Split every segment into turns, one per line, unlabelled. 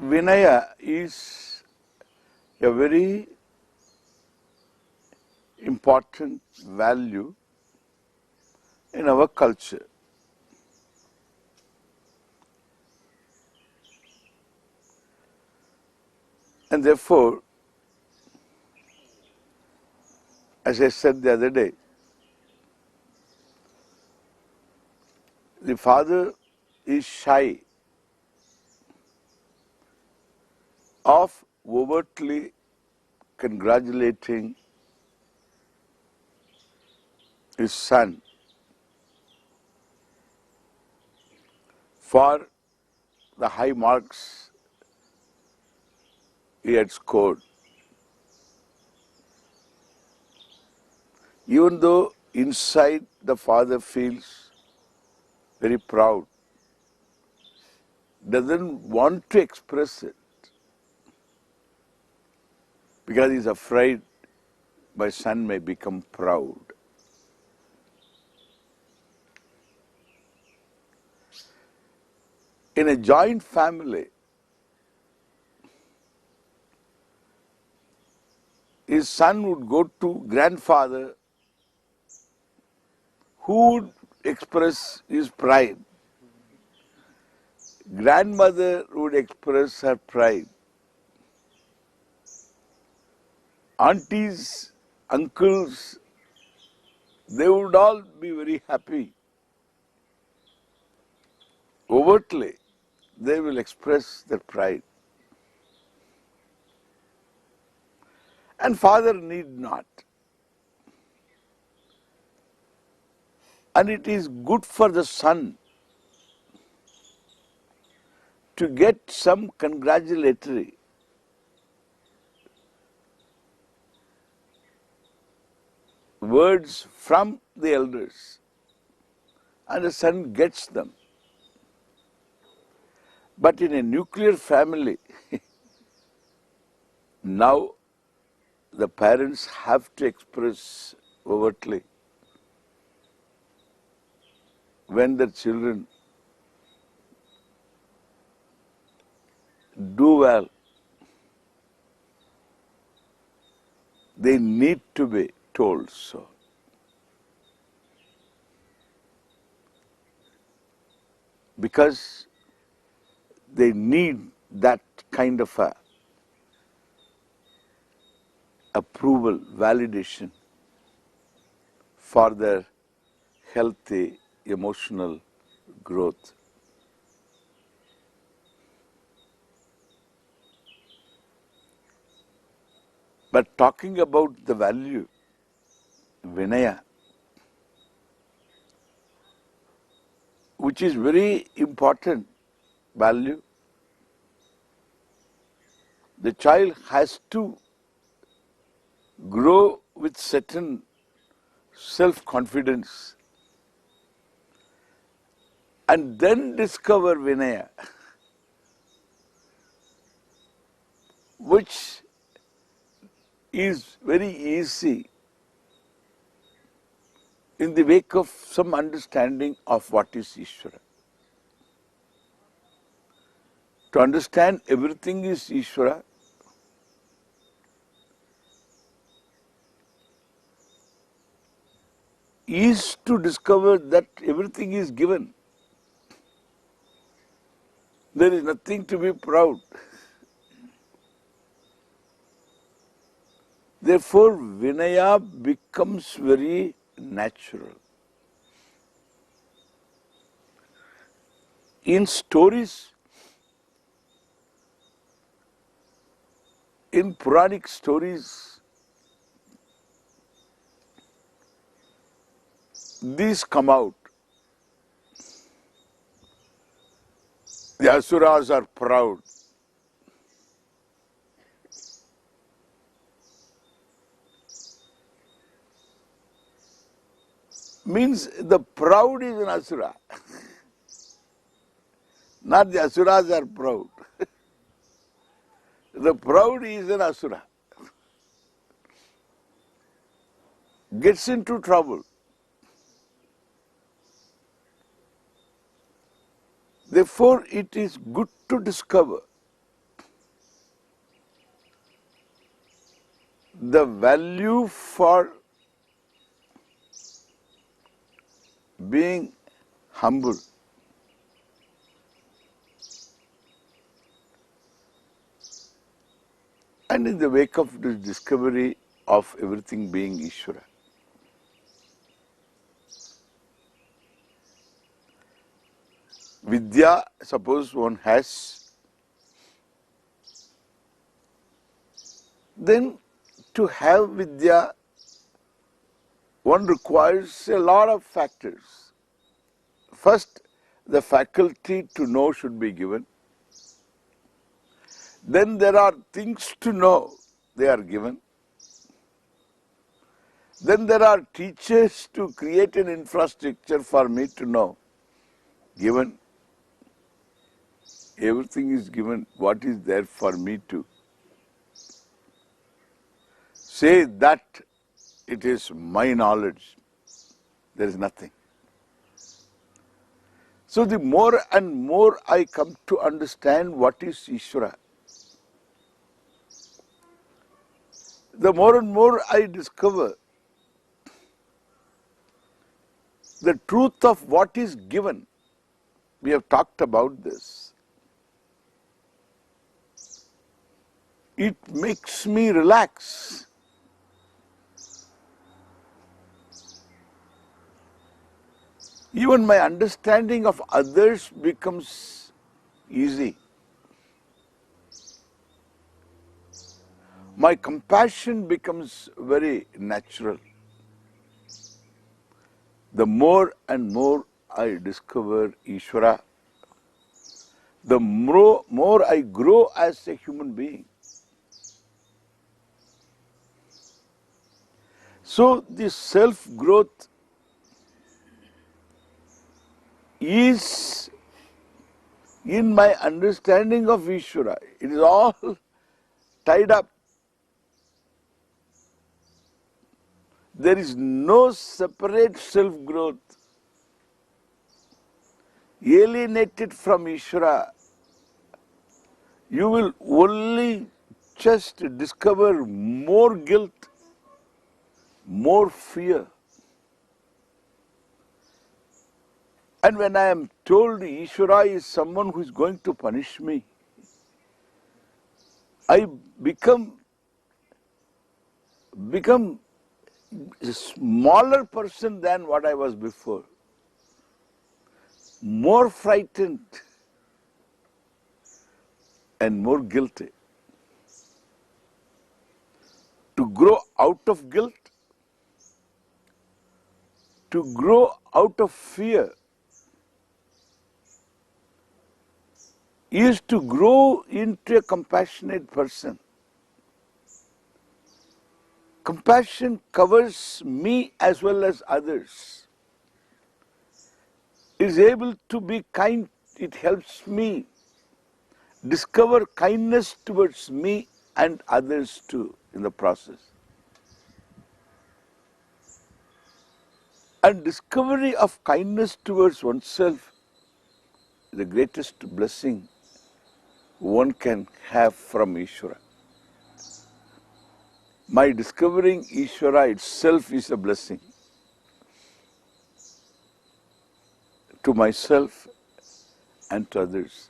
Vinaya is a very important value in our culture. And therefore, as I said the other day, the father is shy of overtly congratulating his son for the high marks he had scored. Even though inside the father feels very proud, doesn't want to express it because he's afraid my son may become proud. In a joint family, his son would go to grandfather who would express his pride. Grandmother would express her pride. Aunties, uncles, they would all be very happy. Overtly, they will express their pride. And father need not. And it is good for the son to get some congratulatory words from the elders, and the son gets them. But in a nuclear family, now the parents have to express overtly when their children do well. They need to be told so. Because they need that kind of a approval, validation for their healthy emotional growth. But talking about the value, Vinaya, which is very important value, the child has to grow with certain self-confidence and then discover Vinaya, which is very easy in the wake of some understanding of what is Ishwara. To understand everything is Ishwara, is to discover that everything is given. There is nothing to be proud. Therefore, Vinaya becomes very natural. In stories, in Puranic stories, these come out. The Asuras are proud. Means the proud is an Asura. Not the asuras are proud. The proud is an asura. Gets into trouble. Therefore, it is good to discover the value for being humble. And in the wake of this discovery of everything being Ishwara, Vidya, suppose one has, then to have Vidya, one requires a lot of factors. First, the faculty to know should be given. Then there are things to know, they are given. Then there are teachers to create an infrastructure for me to know, given. Everything is given, what is there for me to say that it is my knowledge? There is nothing. So the more and more I come to understand what is Ishwara, the more and more I discover the truth of what is given. We have talked about this. It makes me relax. Even my understanding of others becomes easy. My compassion becomes very natural. The more and more I discover Ishwara, the more I grow as a human being. So this self-growth is in my understanding of Ishwara. It is all tied up. There is no separate self-growth. Alienated from Ishwara, you will only just discover more guilt, more fear. And when I am told Ishwara is someone who is going to punish me, I become a smaller person than what I was before, more frightened and more guilty. To grow out of guilt, to grow out of fear, is to grow into a compassionate person. Compassion covers me as well as others. It is able to be kind. It helps me discover kindness towards me and others too in the process. And discovery of kindness towards oneself is the greatest blessing one can have from Ishwara. My discovering Ishwara itself is a blessing to myself and to others.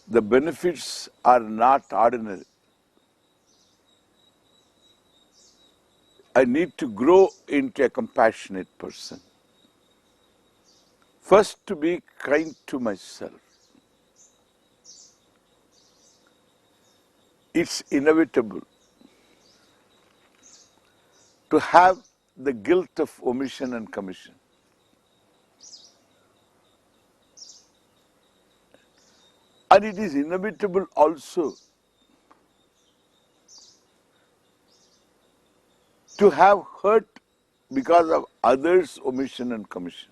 The benefits are not ordinary. I need to grow into a compassionate person. First, to be kind to myself. It's inevitable to have the guilt of omission and commission. And it is inevitable also to have hurt because of others' omission and commission.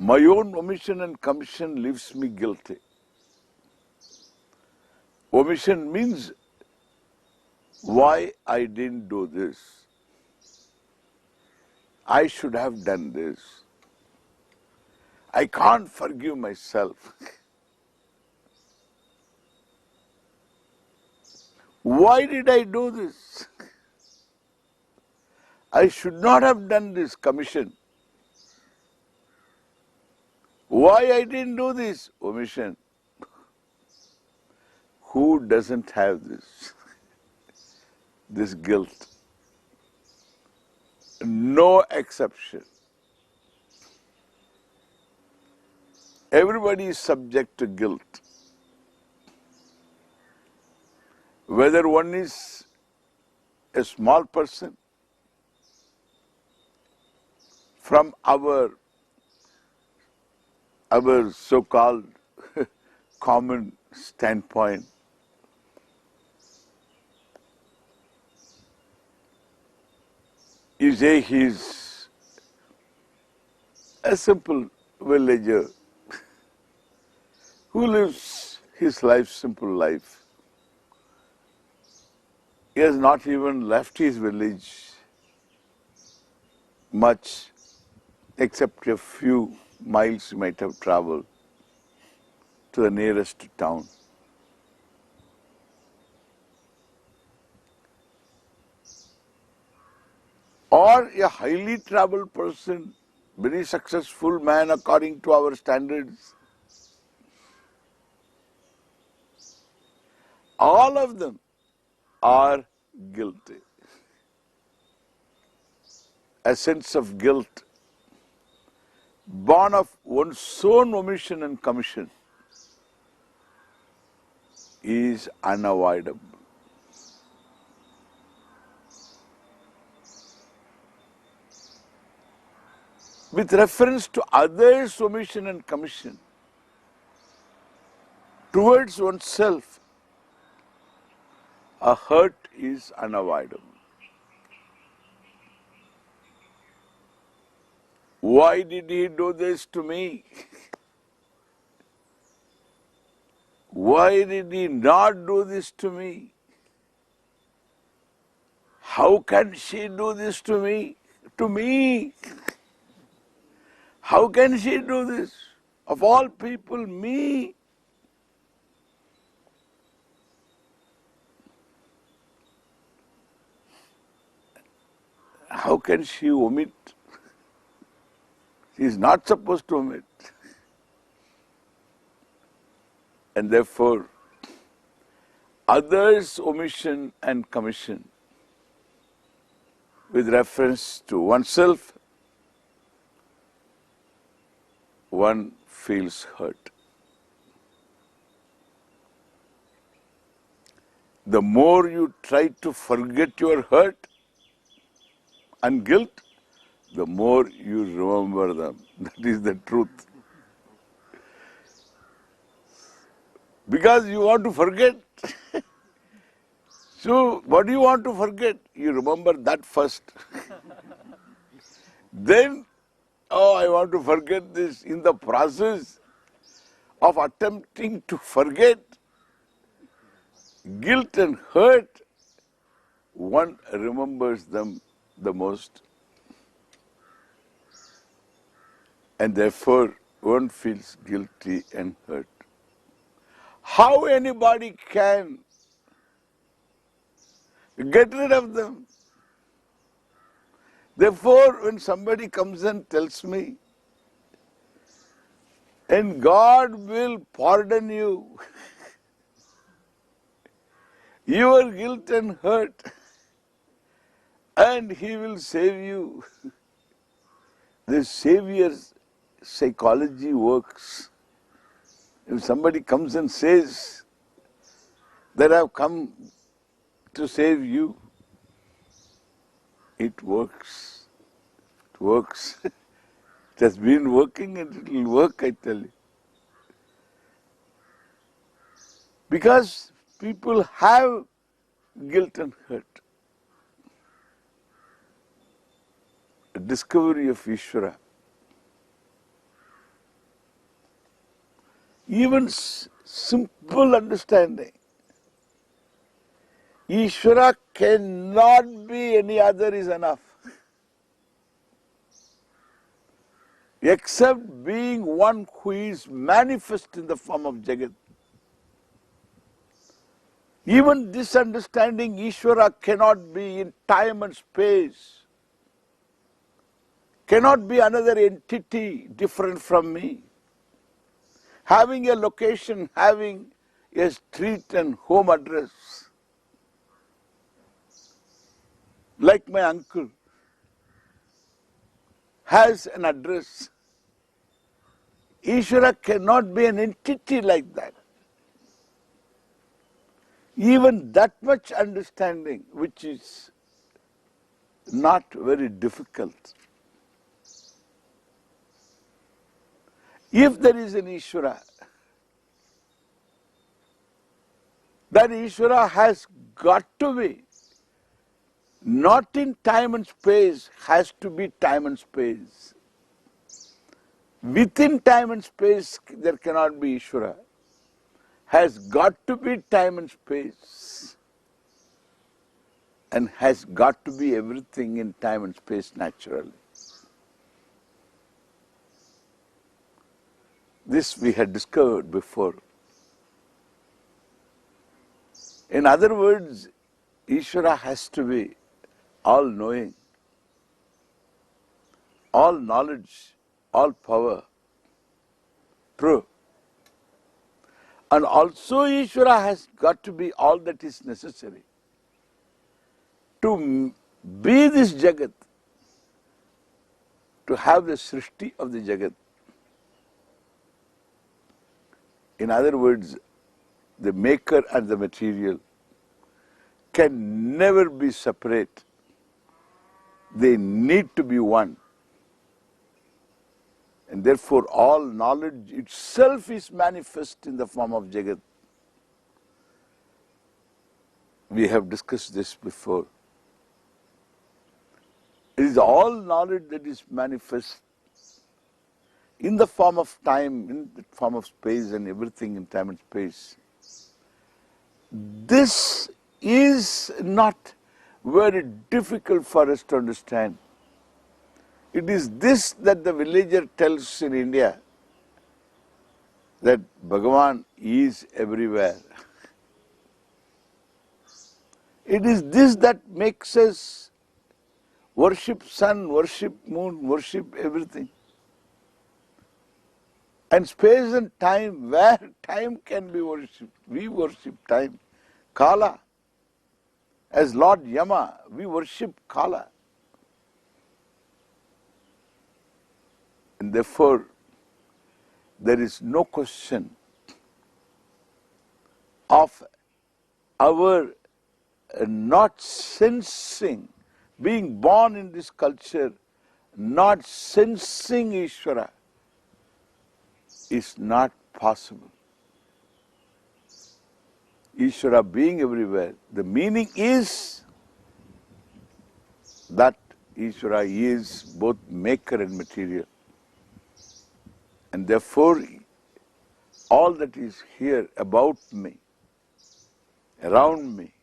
My own omission and commission leaves me guilty. Omission means why I didn't do this. I should have done this. I can't forgive myself. Why did I do this? I should not have done this commission. Why I didn't do this? Omission. Who doesn't have this? This guilt. No exception. Everybody is subject to guilt. Whether one is a small person, from our so-called common standpoint, you say he's a simple villager who lives his life, simple life. He has not even left his village much, except a few miles he might have traveled to the nearest town. Or a highly traveled person, very successful man according to our standards. All of them are guilty. A sense of guilt born of one's own omission and commission is unavoidable. With reference to others' omission and commission, towards oneself, a hurt is unavoidable. Why did he do this to me? Why did he not do this to me? How can she do this to me? To me? How can she do this? Of all people, me? How can she omit? She is not supposed to omit. And therefore, others' omission and commission with reference to oneself, one feels hurt. The more you try to forget your hurt and guilt, the more you remember them. That is the truth. Because you want to forget. So, what do you want to forget? You remember that first. Then, oh, I want to forget this. In the process of attempting to forget guilt and hurt, one remembers them the most. And therefore, one feels guilty and hurt. How anybody can get rid of them? Therefore, when somebody comes and tells me, and God will pardon you, your guilt and hurt, and He will save you. The Savior's psychology works. If somebody comes and says that I have come to save you, it works. It works. It has been working and it will work, I tell you. Because people have guilt and hurt. A discovery of Ishwara. Even simple understanding. Ishwara cannot be any other is enough. Except being one who is manifest in the form of Jagat. Even this understanding, Ishwara cannot be in time and space, cannot be another entity different from me. Having a location, having a street and home address, like my uncle has an address. Ishwara cannot be an entity like that. Even that much understanding, which is not very difficult. If there is an Ishwara, that Ishwara has got to be not in time and space, has to be time and space. Within time and space, there cannot be Ishwara. Has got to be time and space. And has got to be everything in time and space naturally. This we had discovered before. In other words, Ishwara has to be all-knowing, all knowledge, all power, true. And also Ishwara has got to be all that is necessary to be this Jagat, to have the Srishti of the Jagat. In other words, the maker and the material can never be separate. They need to be one. And therefore all knowledge itself is manifest in the form of Jagat. We have discussed this before. It is all knowledge that is manifest in the form of time, in the form of space and everything in time and space. This is not very difficult for us to understand. It is this that the villager tells in India, that Bhagavan is everywhere. It is this that makes us worship sun, worship moon, worship everything. And space and time, where time can be worshipped, we worship time. Kala, as Lord Yama, we worship Kala. And therefore, there is no question of our not sensing, being born in this culture, not sensing Ishwara is not possible. Ishwara being everywhere, the meaning is that Ishwara is both maker and material. And therefore, all that is here about me, around me,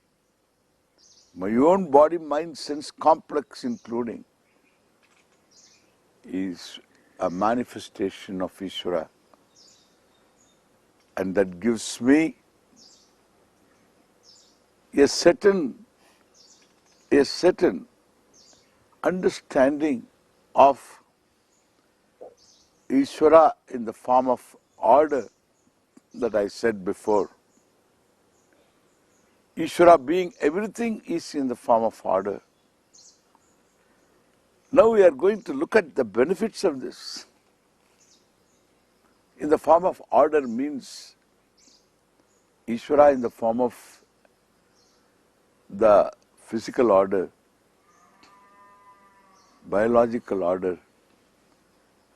my own body, mind, sense complex including, is a manifestation of Ishwara. And that gives me a certain understanding of Ishwara in the form of order that I said before. Ishwara being everything is in the form of order. Now we are going to look at the benefits of this. In the form of order means Ishwara in the form of the physical order, biological order,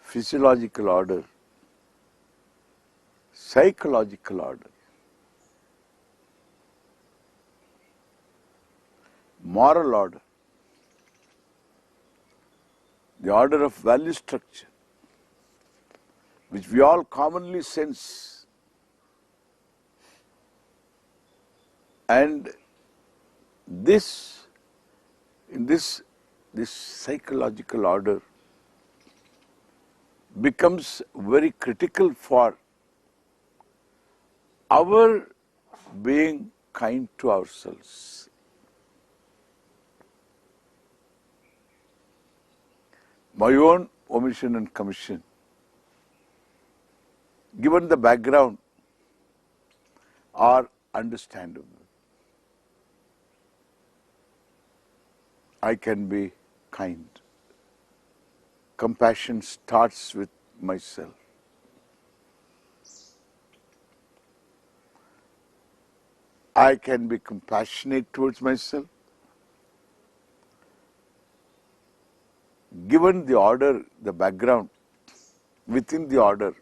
physiological order, psychological order, moral order, the order of value structure, which we all commonly sense And this, in this psychological order becomes very critical for our being kind to ourselves. My own omission and commission, given the background, are understandable. I can be kind. Compassion starts with myself. I can be compassionate towards myself. Given the order, the background, within the order,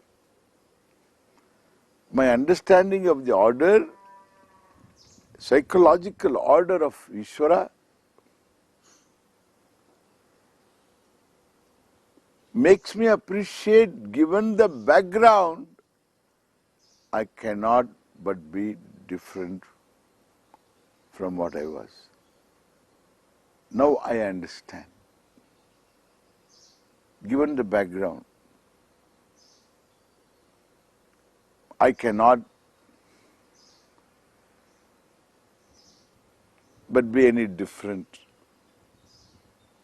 my understanding of the order, psychological order of Ishwara, makes me appreciate, given the background, I cannot but be different from what I was. Now I understand. Given the background, I cannot but be any different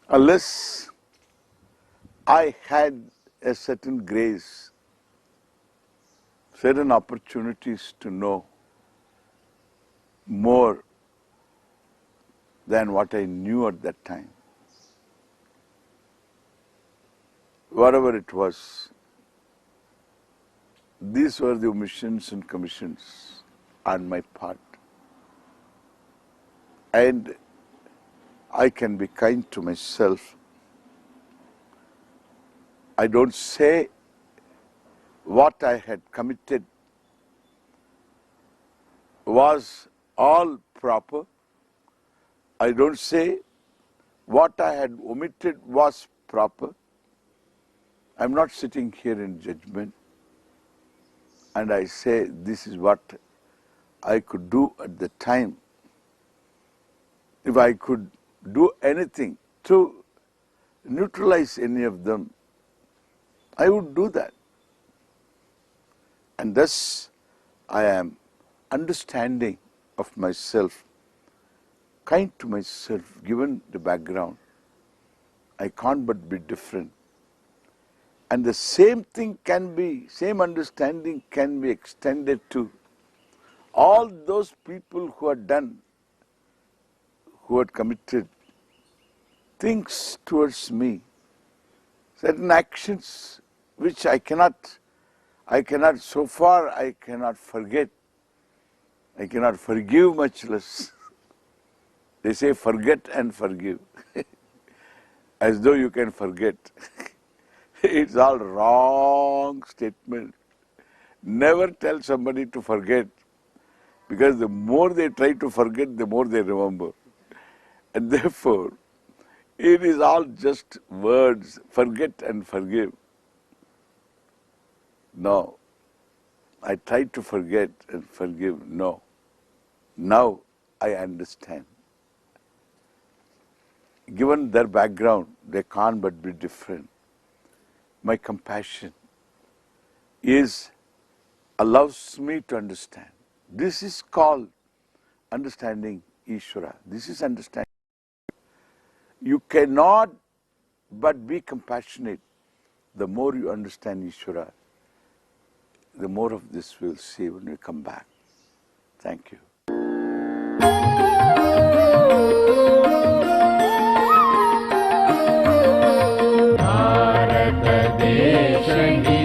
unless I had a certain grace, certain opportunities to know more than what I knew at that time. Whatever it was, these were the omissions and commissions on my part. And I can be kind to myself. I don't say what I had committed was all proper. I don't say what I had omitted was proper. I'm not sitting here in judgment and I say this is what I could do at the time. If I could do anything to neutralize any of them, I would do that. And thus I am understanding of myself, kind to myself, given the background. I can't but be different. And the same thing can be, same understanding can be extended to all those people who had done, who had committed things towards me, certain actions which I cannot so far I cannot forget. I cannot forgive, much less. They say forget and forgive. As though you can forget. It's all wrong statement. Never tell somebody to forget, because the more they try to forget, the more they remember. And therefore, it is all just words, forget and forgive. No. I tried to forget and forgive. No. Now I understand. Given their background, they can't but be different. My compassion allows me to understand. This is called understanding Ishwara. This is understanding. You cannot but be compassionate. The more you understand Ishwara, the more of this we'll see when we come back. Thank you.
Bharat Desh